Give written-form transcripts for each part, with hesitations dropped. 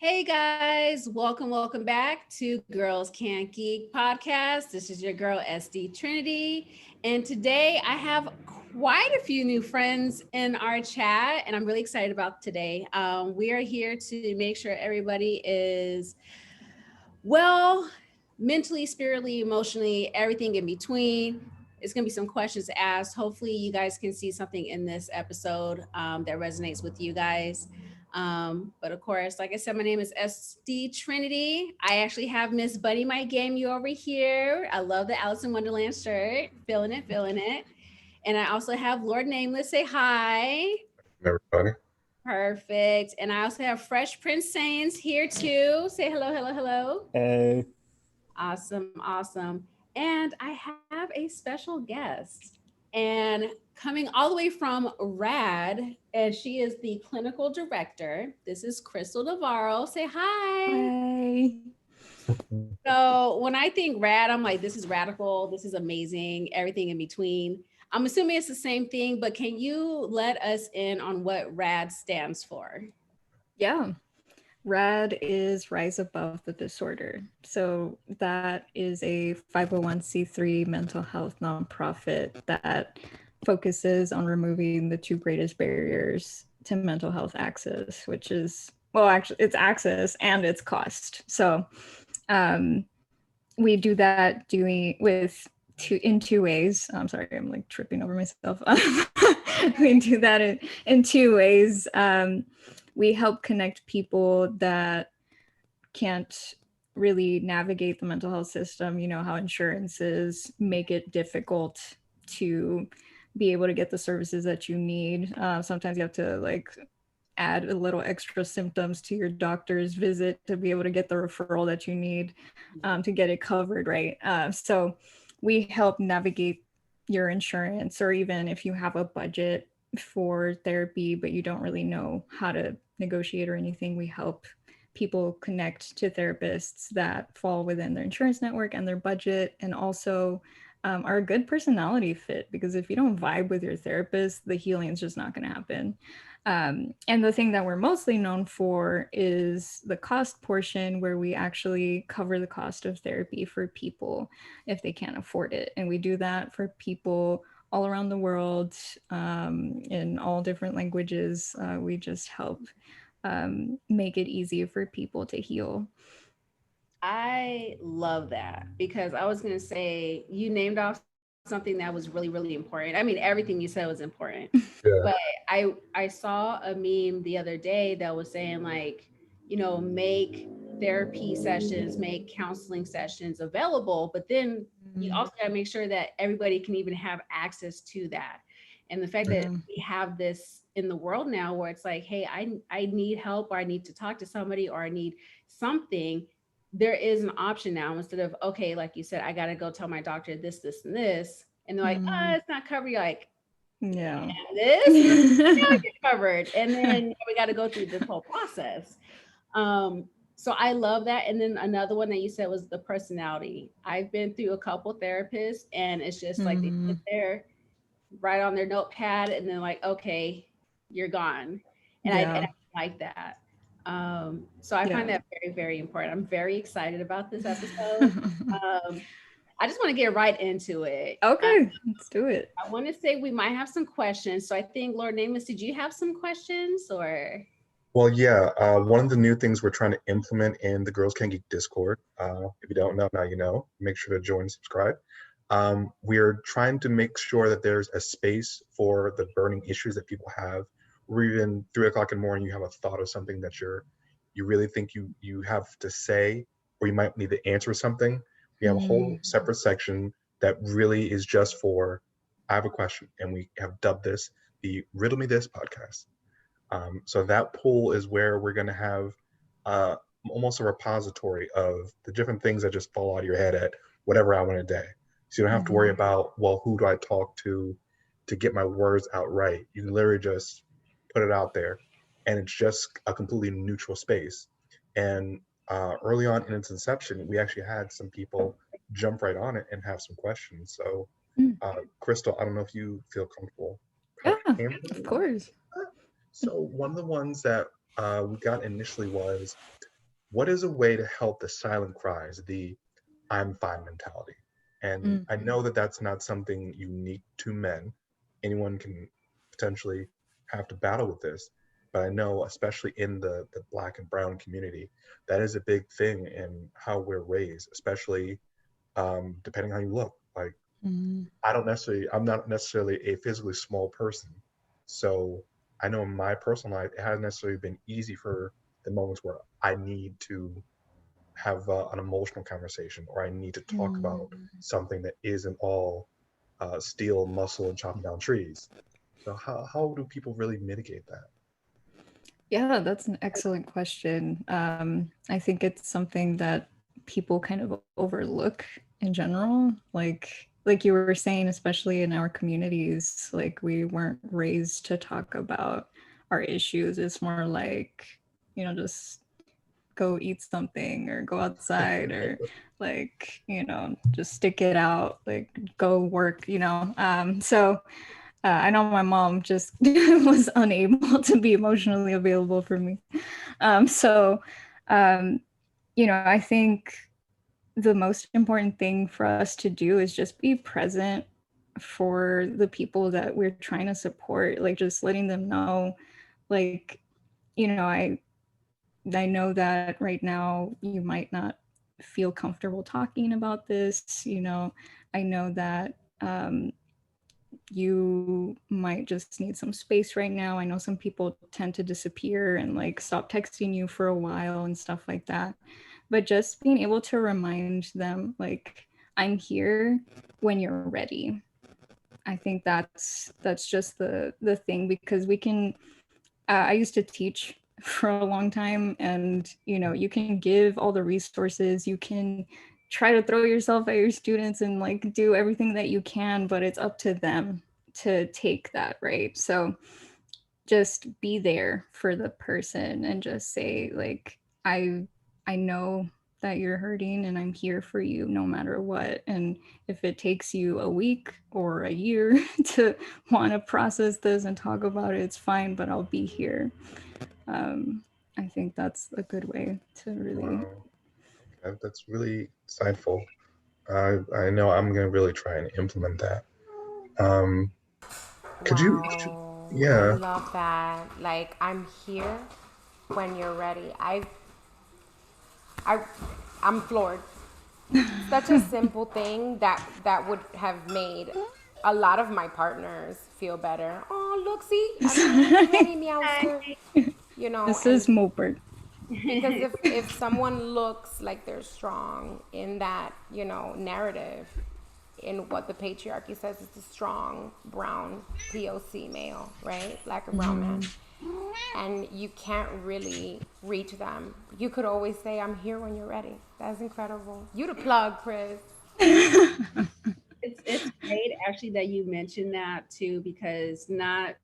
Hey guys, welcome back to Girls Can't Geek podcast. This is your girl SD Trinity, and today I have quite a few new friends in our chat, and I'm really excited about today. We are here to make sure everybody is well, mentally, spiritually, emotionally, everything in between. It's going to be some questions asked. Hopefully, you guys can see something in this episode that resonates with you guys. But of course, like I said, my name is SD Trinity. I actually have Miss Bunny My Game You over here. I love the Alice in Wonderland shirt. Feeling it, feeling it. And I also have Lord Nameless. Say hi. Everybody. Perfect. And I also have Fresh Prince Sains here too. Say hello, hello, hello. Hey. Awesome, awesome. And I have a special guest and coming all the way from RAD, and she is the clinical director. This is Crystal Navarro. Say hi. Hey. So when I think RAD, I'm like, this is radical. This is amazing. Everything in between. I'm assuming it's the same thing, but can you let us in on what RAD stands for? Yeah. RAD is Rise Above the Disorder. So that is a 501c3 mental health nonprofit that focuses on removing the two greatest barriers to mental health access, which is, well, actually, it's access and it's cost. So we do that in two ways. I'm sorry, I'm like tripping over myself. We do that in two ways. We help connect people that can't really navigate the mental health system. You know how insurances make it difficult to be able to get the services that you need. Sometimes you have to like add a little extra symptoms to your doctor's visit to be able to get the referral that you need to get it covered, right? So we help navigate your insurance, or even if you have a budget for therapy but you don't really know how to negotiate or anything, we help people connect to therapists that fall within their insurance network and their budget, and also are a good personality fit, because if you don't vibe with your therapist, the healing is just not going to happen. And the thing that we're mostly known for is the cost portion, where we actually cover the cost of therapy for people if they can't afford it. And we do that for people all around the world, in all different languages. We just help make it easy for people to heal. I love that because I was going to say you named off something that was really, really important. I mean, everything you said was important, Yeah. but I saw a meme the other day that was saying like, make therapy sessions, make counseling sessions available, but then you also got to make sure that everybody can even have access to that. And the fact that we have this in the world now where it's like, hey, I need help, or I need to talk to somebody, or I need something. There is an option now instead of, okay, like you said, I got to go tell my doctor this, and this. And they're like, it's not covered. You're like, Yeah. this not get covered. And then we got to go through this whole process. So I love that. And then another one that you said was the personality. I've been through a couple therapists, and it's just like they sit there, write on their notepad, and then like, okay, you're gone. And I like that. So I find that very, very important. I'm very excited about this episode. I just want to get right into it. Okay, let's do it. I want to say we might have some questions. So I think, Lord Nameless, did you have some questions or? Well, yeah. One of the new things we're trying to implement in the Girls Can Geek Discord, if you don't know, now you know, make sure to join and subscribe. We're trying to make sure that there's a space for the burning issues that people have, or even 3 o'clock in the morning, you have a thought of something that you really think you have to say, or you might need to answer something. We have a whole separate section that really is just for, I have a question, and we have dubbed this the Riddle Me This podcast. So that pool is where we're going to have almost a repository of the different things that just fall out of your head at whatever hour in a day. So you don't have to worry about, well, who do I talk to get my words out right? You can literally just put it out there, and it's just a completely neutral space. And early on in its inception, we actually had some people jump right on it and have some questions. So, Crystal, I don't know if you feel comfortable. Yeah, of course. So one of the ones that we got initially was, what is a way to help the silent cries, the I'm fine mentality? And I know that that's not something unique to men. Anyone can potentially have to battle with this, but I know, especially in the Black and brown community, that is a big thing in how we're raised, especially depending how you look. Like, I'm not necessarily a physically small person. So I know in my personal life, it hasn't necessarily been easy for the moments where I need to have an emotional conversation, or I need to talk about something that isn't all steel, muscle, and chopping down trees. So how do people really mitigate that? Yeah, that's an excellent question. I think it's something that people kind of overlook in general. Like you were saying, especially in our communities, like we weren't raised to talk about our issues. It's more like, just go eat something or go outside or like, just stick it out, like go work. So I know my mom just was unable to be emotionally available for me. So, I think the most important thing for us to do is just be present for the people that we're trying to support, like just letting them know, like, I know that right now you might not feel comfortable talking about this. I know that you might just need some space right now. I know some people tend to disappear and like stop texting you for a while and stuff like that. But just being able to remind them, like, I'm here when you're ready. I think that's just the thing, because we can I used to teach for a long time, and you can give all the resources, you can try to throw yourself at your students and like do everything that you can, but it's up to them to take that, right? So just be there for the person and just say, like, I know that you're hurting and I'm here for you no matter what. And if it takes you a week or a year to want to process this and talk about it, it's fine, but I'll be here. I think that's a good way to really. Wow, that's really insightful. I know I'm gonna really try and implement that. Um, Wow, I yeah, love that. Like, I'm here when you're ready. I, I'm floored. Such a simple thing that would have made a lot of my partners feel better. Oh, look, see, I'm here when you're ready, meowster. This And is Mopert. because if someone looks like they're strong in that narrative, in what the patriarchy says is the strong brown POC male, right, black or brown man, and you can't really reach them, you could always say, I'm here when you're ready. That's incredible. You the plug, Chris. It's great actually that you mentioned that too, because not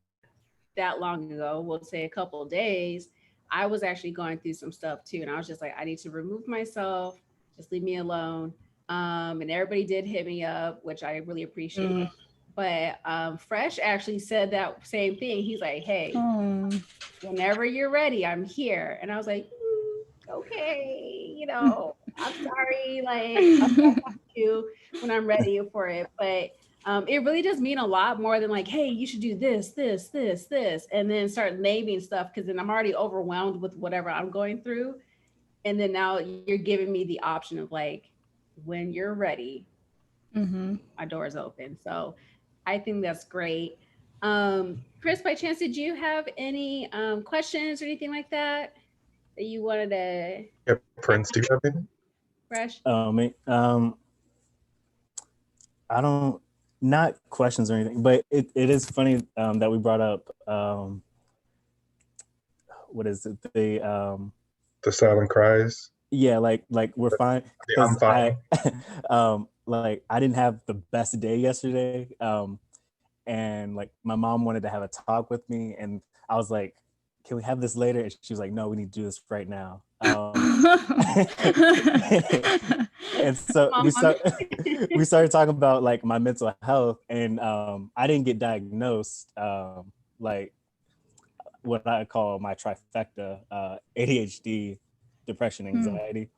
that long ago, we'll say a couple of days, I was actually going through some stuff too, and I was just like, I need to remove myself, just leave me alone. And everybody did hit me up, which I really appreciate. But Fresh actually said that same thing. He's like, hey, whenever you're ready, I'm here. And I was like, okay, I'm sorry, like I'll talk to you when I'm ready for it. But it really does mean a lot more than like, hey, you should do this, this, this, this, and then start naming stuff, because then I'm already overwhelmed with whatever I'm going through. And then now you're giving me the option of like, when you're ready, my door is open. So I think that's great. Chris, by chance, did you have any questions or anything like that you wanted to yeah. Prince, do you have anything? Fresh? I don't, not questions or anything, but it is funny that we brought up what is it, The silent cries. yeah, like we're fine, I'm because fine. like I didn't have the best day yesterday, and like my mom wanted to have a talk with me, and I was like, can we have this later? And she was like, no, we need to do this right now. And so we started talking about like my mental health, and I didn't get diagnosed like what I call my trifecta, ADHD, depression, anxiety,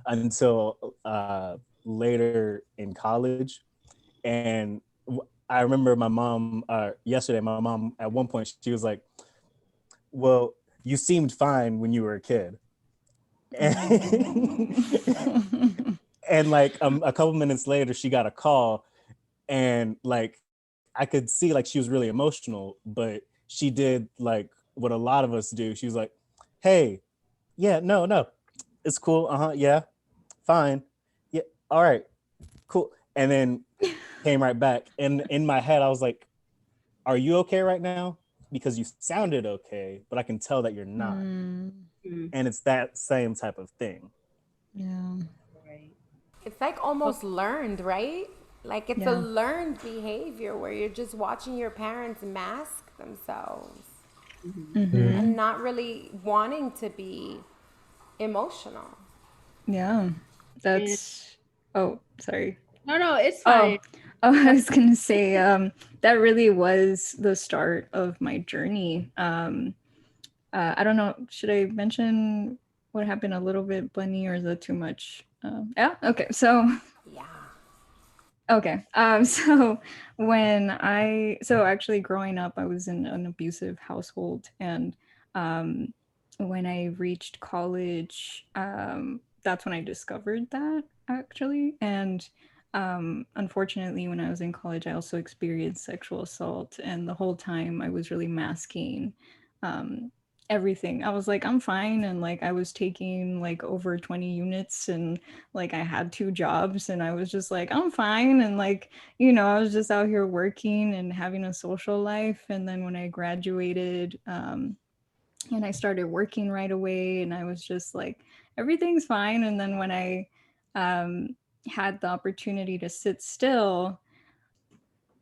until later in college. And I remember my mom, yesterday, my mom at one point, she was like, well, you seemed fine when you were a kid. And like a couple minutes later, she got a call, and like I could see like she was really emotional, but she did like what a lot of us do. She was like, hey, yeah, no, it's cool. Yeah, fine. Yeah, all right, cool. And then came right back. And in my head, I was like, are you okay right now? Because you sounded okay, but I can tell that you're not. And it's that same type of thing. Yeah. Right. It's like almost learned, right? Like it's a Yeah. learned behavior where you're just watching your parents mask themselves and not really wanting to be emotional. Yeah. That's, oh, sorry. No, it's fine. I was gonna say, that really was the start of my journey. I don't know, should I mention what happened a little bit, Bunny, or is that too much? Yeah, okay, so Yeah. okay. So actually growing up, I was in an abusive household, and when I reached college, that's when I discovered that actually. And unfortunately, when I was in college, I also experienced sexual assault, and the whole time I was really masking everything. I was like, I'm fine, and like I was taking like over 20 units, and like I had 2 jobs, and I was just like, I'm fine, and like, you know, I was just out here working and having a social life. And then when I graduated, and I started working right away, and I was just like, everything's fine. And then when I had the opportunity to sit still,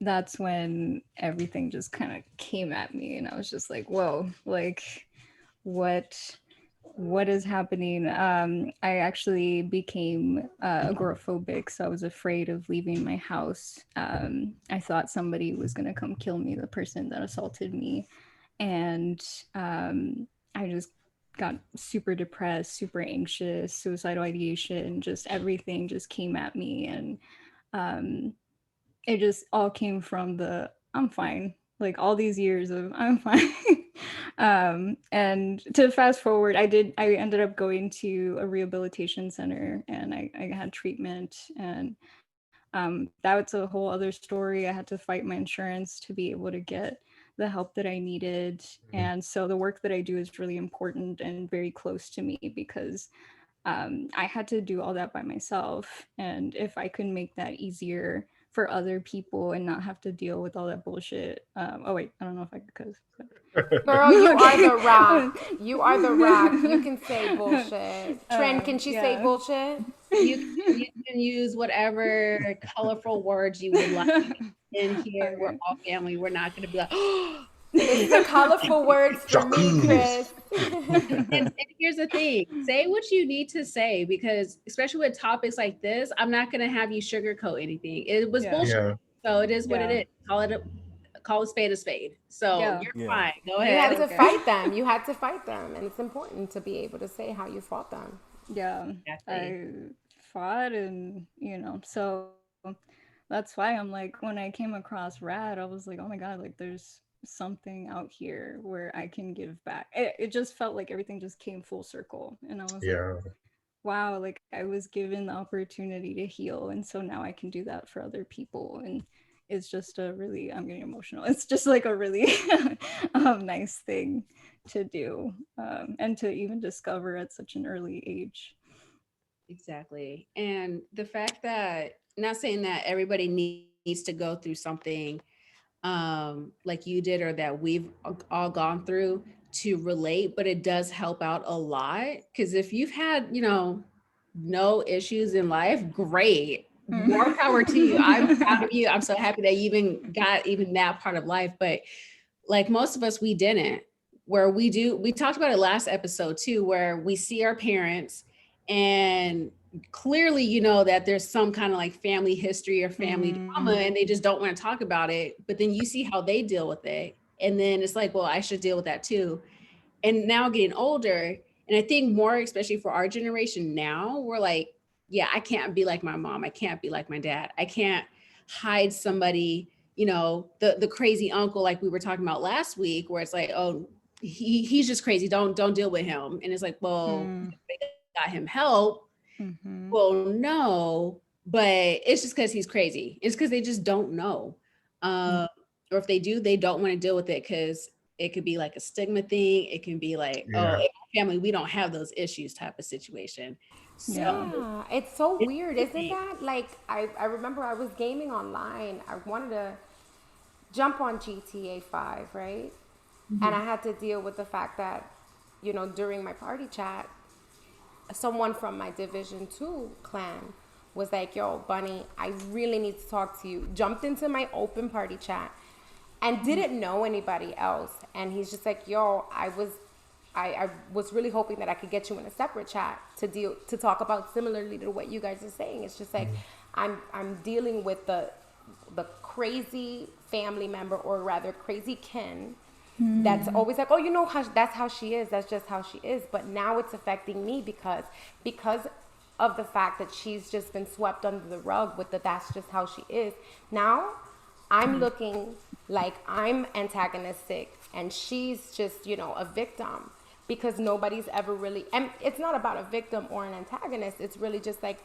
that's when everything just kind of came at me, and I was just like, whoa, like what is happening? I actually became agoraphobic, so I was afraid of leaving my house. I thought somebody was going to come kill me, the person that assaulted me. And I just got super depressed, super anxious, suicidal ideation, just everything just came at me. And it just all came from the I'm fine, like all these years of I'm fine. And to fast forward, I ended up going to a rehabilitation center, and I had treatment. And that was a whole other story. I had to fight my insurance to be able to get the help that I needed. And so the work that I do is really important and very close to me, because I had to do all that by myself. And if I could make that easier for other people and not have to deal with all that bullshit. Oh wait, I don't know if I could cuss. Girl, you are the rock. You are the rock. You can say bullshit. Trin, can she say bullshit? You can use whatever colorful words you would like. In here, Okay. we're all family. We're not going to be like, It's the colorful words for me, Chris. and here's the thing, say what you need to say, because especially with topics like this, I'm not going to have you sugarcoat anything. It was bullshit. Yeah. So it is what it is. Call a spade a spade. So you're fine. Go ahead. You had to fight them. You had to fight them. And it's important to be able to say how you fought them. Yeah, I fought, and you know, so that's why I'm like, when I came across RAD, I was like, oh my God, like there's something out here where I can give back. It just felt like everything just came full circle. And I was like, wow, like I was given the opportunity to heal. And so now I can do that for other people. And it's just a really, I'm getting emotional. It's just like a really nice thing to do, and to even discover at such an early age. Exactly. And the fact that, not saying that everybody needs to go through something like you did, or that we've all gone through to relate, but it does help out a lot. Because if you've had, no issues in life, great. More power to you. I'm proud of you. I'm so happy that you even got that part of life. But like most of us, we didn't. Where we talked about it last episode too, where we see our parents and clearly, that there's some kind of like family history or family drama, and they just don't want to talk about it. But then you see how they deal with it. And then it's like, well, I should deal with that too. And now getting older, And I think more, especially for our generation now, we're like, yeah, I can't be like my mom. I can't be like my dad. I can't hide somebody, the crazy uncle, like we were talking about last week, where it's like, oh, he's just crazy. Don't deal with him. And it's like, well, they got him help. Well, no, but it's just because he's crazy. It's because they just don't know. Or if they do, they don't want to deal with it because it could be like a stigma thing. It can be like, oh, in my family, we don't have those issues type of situation. So yeah, it's so weird, isn't that? Like, I remember I was gaming online. I wanted to jump on GTA 5, right? And I had to deal with the fact that, during my party chat, someone from my Division 2 clan was like, yo, Bunny, I really need to talk to you. Jumped into my open party chat and didn't know anybody else. And he's just like, yo, I was really hoping that I could get you in a separate chat to talk about similarly to what you guys are saying. It's just like, I'm dealing with the crazy family member, or rather crazy kin, that's always like, oh, that's how she is. That's just how she is. But now it's affecting me because of the fact that she's just been swept under the rug with that's just how she is. Now I'm looking like I'm antagonistic and she's just, a victim, because nobody's ever really, and it's not about a victim or an antagonist. It's really just like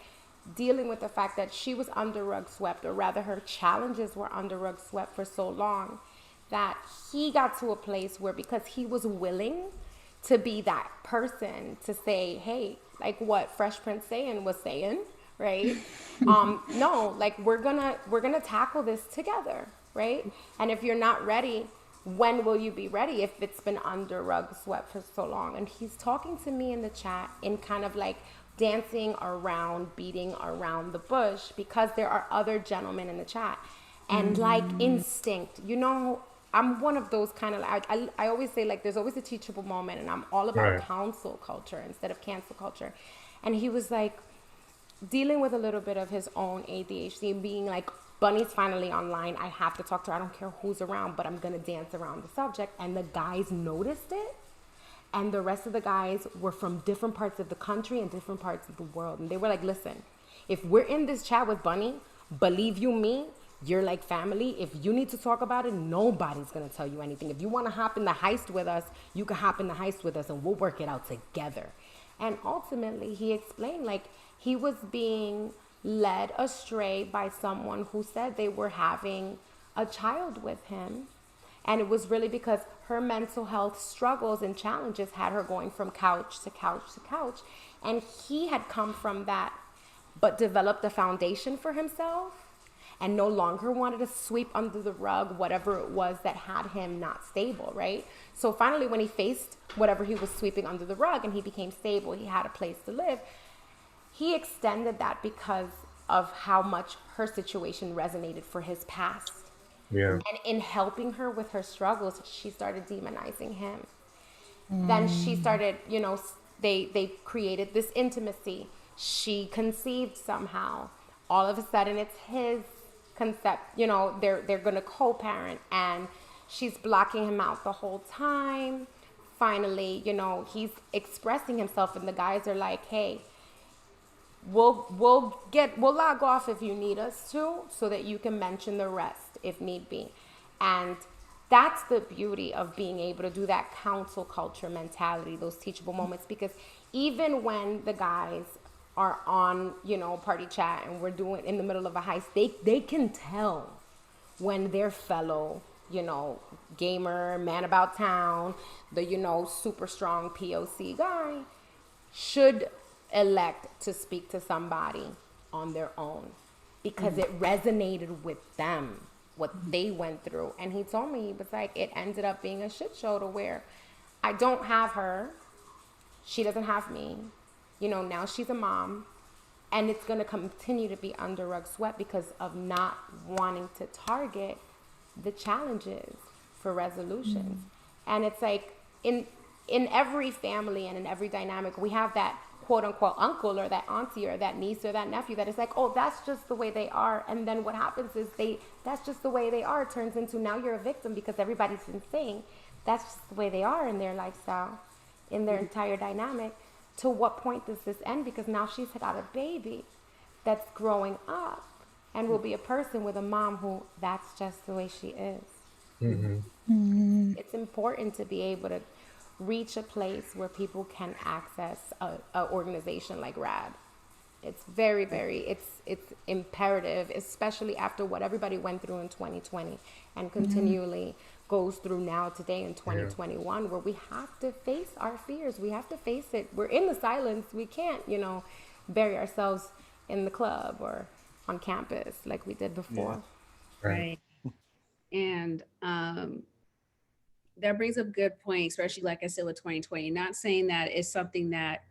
dealing with the fact that she was under rug swept, or rather her challenges were under rug swept for so long, that he got to a place where, because he was willing to be that person to say, hey, like what Fresh Prince was saying, right? No, like we're gonna tackle this together, right? And if you're not ready, when will you be ready if it's been under rug swept for so long? And he's talking to me in the chat in kind of like dancing around, beating around the bush, because there are other gentlemen in the chat. And like instinct, I'm one of those kind of, I always say, like, there's always a teachable moment, and I'm all about counsel culture instead of cancel culture. And he was like dealing with a little bit of his own ADHD and being like, Bunny's finally online. I have to talk to her. I don't care who's around, but I'm going to dance around the subject. And the guys noticed it. And the rest of the guys were from different parts of the country and different parts of the world. And they were like, listen, if we're in this chat with Bunny, believe you me, you're like family. If you need to talk about it, nobody's going to tell you anything. If you want to hop in the heist with us, you can hop in the heist with us and we'll work it out together. And ultimately, he explained, like, he was being led astray by someone who said they were having a child with him. And it was really because her mental health struggles and challenges had her going from couch to couch to couch. And he had come from that, but developed a foundation for himself, and no longer wanted to sweep under the rug whatever it was that had him not stable, right? So finally, when he faced whatever he was sweeping under the rug and he became stable, he had a place to live, he extended that because of how much her situation resonated for his past. Yeah. And in helping her with her struggles, she started demonizing him. Then she started, they created this intimacy. She conceived somehow. All of a sudden, it's his concept, they're going to co-parent, and she's blocking him out the whole time. Finally, he's expressing himself, and the guys are like, hey, we'll log off if you need us to, so that you can mention the rest if need be. And that's the beauty of being able to do that council culture mentality, those teachable moments, because even when the guys are on, party chat and we're doing in the middle of a heist, they can tell when their fellow, gamer, man about town, the, super strong POC guy should elect to speak to somebody on their own, because it resonated with them, what they went through. And he told me, he was like, it ended up being a shit show to where I don't have her, she doesn't have me. Now she's a mom, and it's going to continue to be under rug swept because of not wanting to target the challenges for resolutions. And it's like in every family and in every dynamic, we have that quote unquote uncle or that auntie or that niece or that nephew that is like, oh, that's just the way they are. And then what happens is that's just the way they are turns into, now you're a victim because everybody's been saying that's just the way they are in their lifestyle. in their entire dynamic. To what point does this end? Because now she's got a baby that's growing up and will be a person with a mom who that's just the way she is. It's important to be able to reach a place where people can access a organization like RAD. It's very, it's imperative, especially after what everybody went through in 2020 and continually goes through now today in 2021, where we have to face our fears. We have to face it. We're in the silence. We can't, bury ourselves in the club or on campus like we did before. Yeah. Right. And that brings up good points, especially like I said with 2020. Not saying that it's something that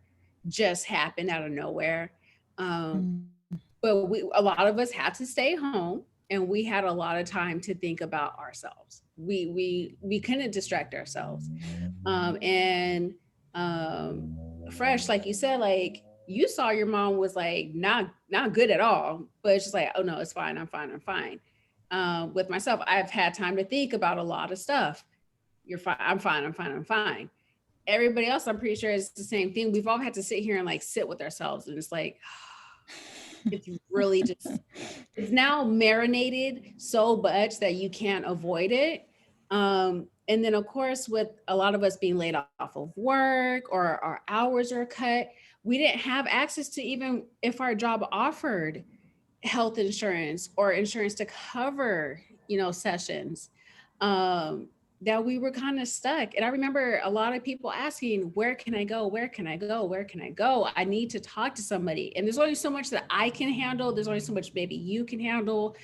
just happened out of nowhere. But a lot of us had to stay home, and we had a lot of time to think about ourselves. We couldn't distract ourselves. Fresh, like you said, like you saw your mom was like not good at all, but it's just like, oh no, it's fine. I'm fine. With myself, I've had time to think about a lot of stuff. You're fine. I'm fine. Everybody else, I'm pretty sure it's the same thing. We've all had to sit here and like sit with ourselves, and it's like, it's really just, it's now marinated so much that you can't avoid it. And then of course, with a lot of us being laid off of work or our hours are cut, we didn't have access to, even if our job offered health insurance or insurance to cover, sessions, that we were kind of stuck. And I remember a lot of people asking, where can I go? I need to talk to somebody. And there's only so much that I can handle. There's only so much maybe you can handle.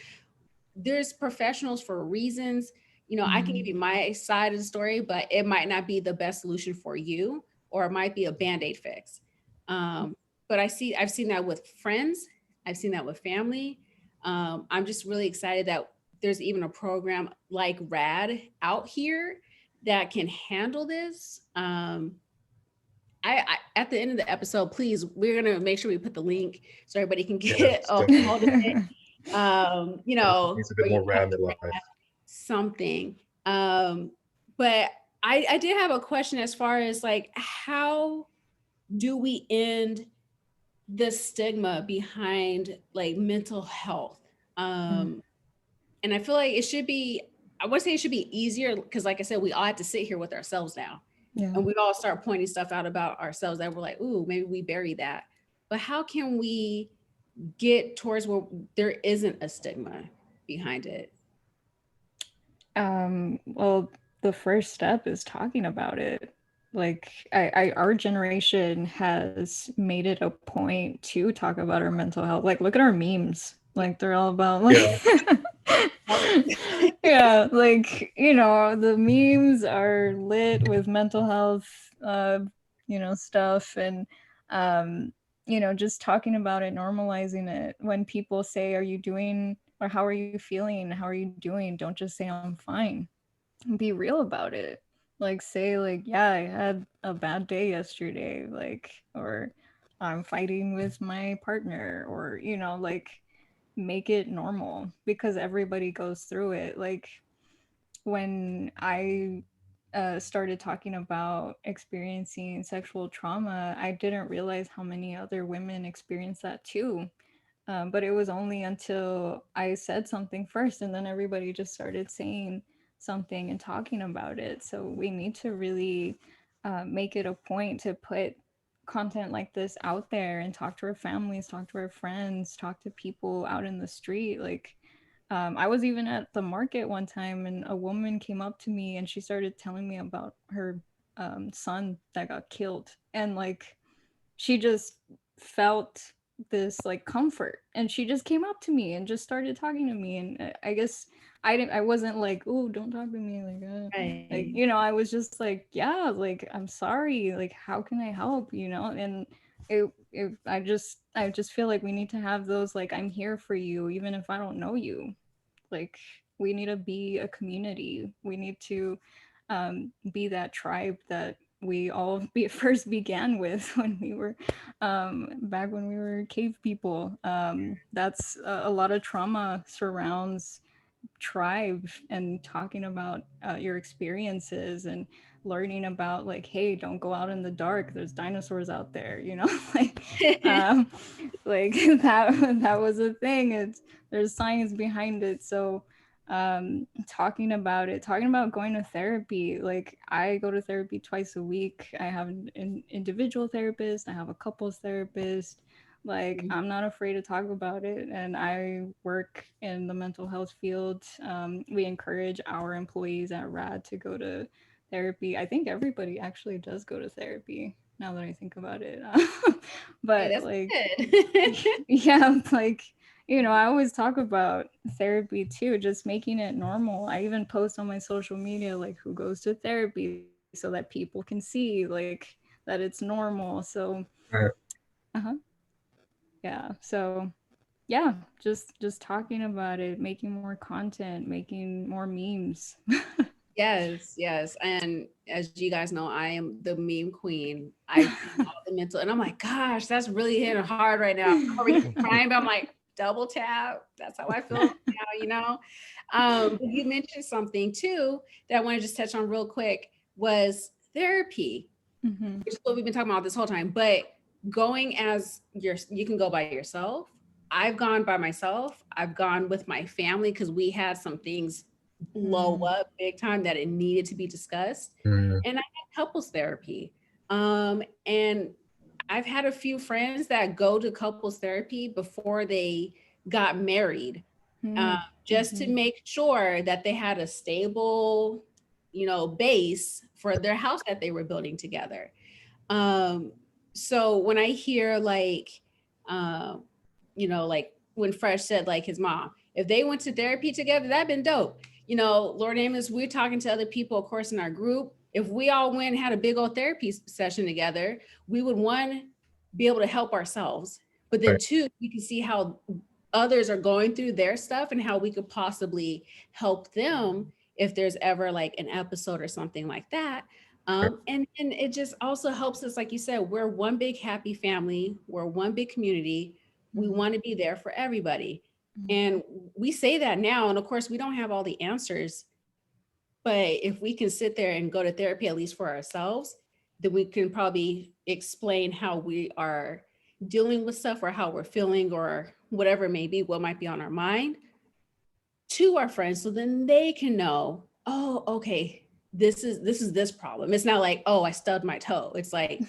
There's professionals for reasons. I can give you my side of the story, but it might not be the best solution for you, or it might be a Band-Aid fix. But I've seen that with friends. I've seen that with family. I'm just really excited that there's even a program like RAD out here that can handle this. I at the end of the episode, please, we're gonna make sure we put the link so everybody can get a hold of it. Needs a bit more RAD in life. Something. But I did have a question as far as like, how do we end the stigma behind like mental health? And I feel like it should be, I would say it should be easier, because like I said, we all have to sit here with ourselves now. Yeah. And we all start pointing stuff out about ourselves that we're like, ooh, maybe we bury that. But how can we get towards where there isn't a stigma behind it? Well, the first step is talking about it. Like our generation has made it a point to talk about our mental health. Like, look at our memes. Like, they're all about like, yeah, like, the memes are lit with mental health, stuff, and, just talking about it, normalizing it. When people say, are you doing, or how are you feeling? How are you doing? Don't just say I'm fine. Be real about it. Like, say like, yeah, I had a bad day yesterday, like, or I'm fighting with my partner, or, like, make it normal, because everybody goes through it. Like, when I started talking about experiencing sexual trauma, I didn't realize how many other women experience that too. But it was only until I said something first, and then everybody just started saying something and talking about it. So we need to really make it a point to put content like this out there and talk to our families, talk to our friends, talk to people out in the street. Like, I was even at the market one time, and a woman came up to me and she started telling me about her son that got killed. And like, she just felt this like comfort, and she just came up to me and just started talking to me. And I guess I wasn't like, oh, don't talk to me, like, like, I was just like, yeah, like, I'm sorry, like, how can I help, and I just feel like we need to have those, like, I'm here for you even if I don't know you. Like, we need to be a community. We need to be that tribe that we all first began with when we were back when we were cave people. That's a lot of trauma surrounds tribe, and talking about your experiences, and learning about like, hey, don't go out in the dark, there's dinosaurs out there, like like that was a thing. There's science behind it. So talking about going to therapy, like I go to therapy twice a week. I have an individual therapist, I have a couples therapist. Like, I'm not afraid to talk about it, and I work in the mental health field. We encourage our employees at RAD to go to therapy. I think everybody actually does go to therapy now that I think about it. But hey, yeah, like, I always talk about therapy too, just making it normal. I even post on my social media, like, who goes to therapy, so that people can see, like, that it's normal. So, yeah. So, yeah, just talking about it, making more content, making more memes. Yes. And as you guys know, I am the meme queen. I do all the mental, and I'm like, gosh, that's really hitting hard right now. I'm already crying, but I'm like, double tap. That's how I feel now, But you mentioned something too that I want to just touch on real quick was therapy, which is what we've been talking about this whole time. But going you can go by yourself. I've gone by myself. I've gone with my family because we had some things blow up big time that it needed to be discussed. And I had couples therapy. And I've had a few friends that go to couples therapy before they got married, just to make sure that they had a stable, base for their house that they were building together. So when I hear like when Fresh said like his mom, if they went to therapy together, that'd been dope. Lord Amos, we're talking to other people, of course, in our group. If we all went and had a big old therapy session together, we would, one, be able to help ourselves, but then two, we can see how others are going through their stuff and how we could possibly help them if there's ever like an episode or something like that. And it just also helps us, like you said, we're one big happy family, we're one big community. We want to be there for everybody. And we say that now, and of course we don't have all the answers, but if we can sit there and go to therapy, at least for ourselves, then we can probably explain how we are dealing with stuff or how we're feeling or whatever it may be, what might be on our mind to our friends. So then they can know, oh, okay, this is this problem. It's not like, oh, I stubbed my toe. It's like,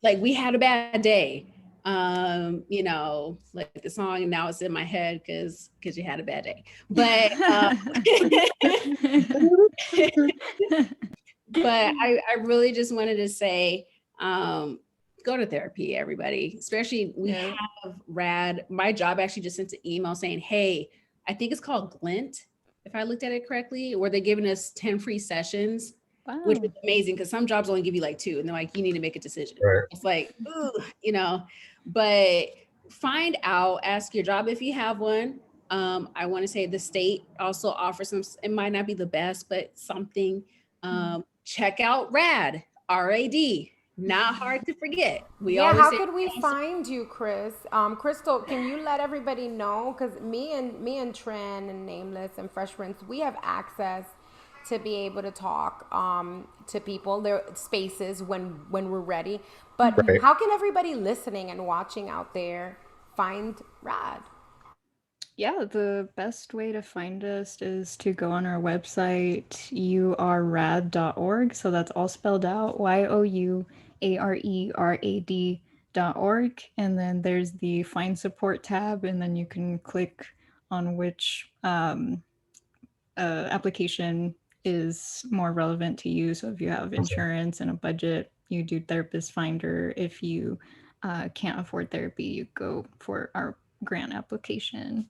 like we had a bad day. Like the song, and now it's in my head because you had a bad day. But but I really just wanted to say, go to therapy, everybody. Especially we have RAD. My job actually just sent an email saying, hey, I think it's called Glint, if I looked at it correctly, where they're giving us 10 free sessions. Wow. Which is amazing because some jobs only give you like 2 and they're like, you need to make a decision. It's like, ooh, but find out, ask your job if you have one. I want to say the state also offers some, it might not be the best, but something. Check out RAD, R-A-D, not hard to forget. How could we find you, Chris? Crystal, can you let everybody know? Because me and Trin and Nameless and Fresh Prince, we have access to be able to talk to people, their spaces when we're ready. But how can everybody listening and watching out there find RAD? Yeah, the best way to find us is to go on our website, yourrad.org. So that's all spelled out, yourerad.org. And then there's the Find Support tab, and then you can click on which application is more relevant to you. So if you have insurance and a budget, you do Therapist Finder. If you can't afford therapy, you go for our grant application.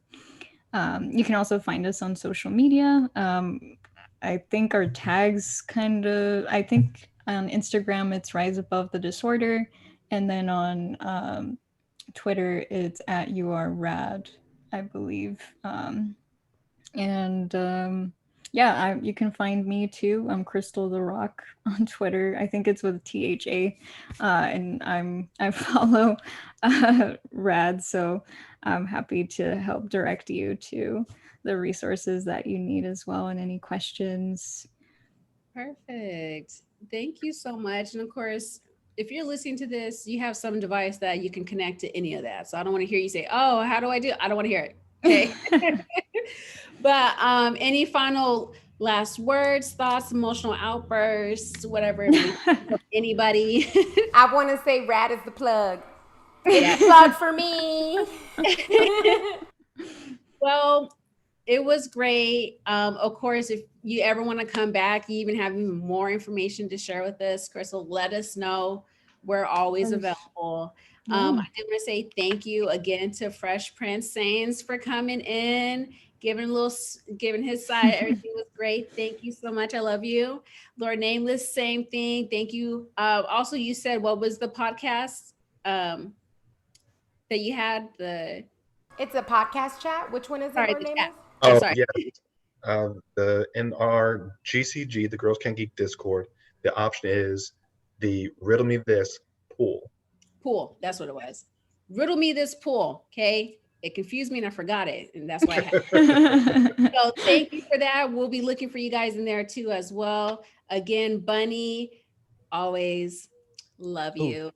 You can also find us on social media. I think our tags I think on Instagram it's Rise Above the Disorder, and then on Twitter it's at YouAreRad, I believe. You can find me too. I'm Crystal the Rock on Twitter. I think it's with THA, and I follow RAD, so I'm happy to help direct you to the resources that you need as well, and any questions. Perfect. Thank you so much. And of course, if you're listening to this, you have some device that you can connect to any of that. So I don't want to hear you say, "Oh, how do I do?" I don't want to hear it. Okay. But any final last words, thoughts, emotional outbursts, whatever it may be, anybody? I want to say RAD is the plug. It's a plug for me. Well, it was great. Of course, if you ever want to come back, you even have even more information to share with us, Crystal, let us know. We're always available. I did want to say thank you again to Fresh Prince Sains for coming in, giving his side. Everything was great. Thank you so much. I love you. Lord Nameless, same thing. Thank you. Also, you said, what was the podcast that you had? It's a podcast chat. Which one is it, Sorry, Lord the Nameless? chat. Oh, Sorry. yeah. In our GCG, the Girls Can't Geek Discord, the option is the Riddle Me This pool. Pool. That's what it was. Riddle me this pool. Okay. It confused me and I forgot it. And that's why I had it. So thank you for that. We'll be looking for you guys in there too as well. Again, Bunny, always love you.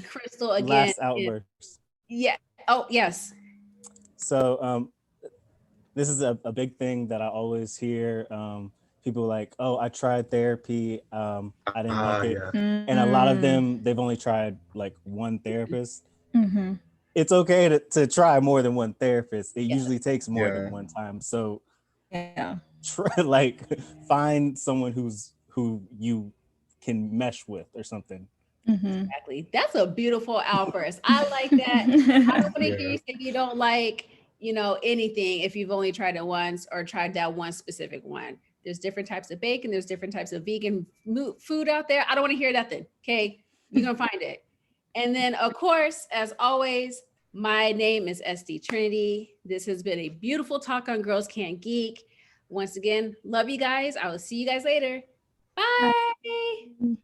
Crystal, again. Last outburst. Yeah. Oh, yes. So this is a big thing that I always hear. People like, oh, I tried therapy. I didn't like it. Yeah. And a lot of them, they've only tried like one therapist. Mm-hmm. It's okay to try more than one therapist. It usually takes more Yeah. than one time. So Yeah. try find someone who you can mesh with or something. Mm-hmm. Exactly. That's a beautiful outburst. I like that. I don't want to hear you say you don't like, anything if you've only tried it once or tried that one specific one. There's different types of bacon. There's different types of vegan food out there. I don't want to hear nothing. Okay. You're going to find it. And then, of course, as always, my name is SD Trinity. This has been a beautiful talk on Girls Can't Geek. Once again, love you guys. I will see you guys later. Bye.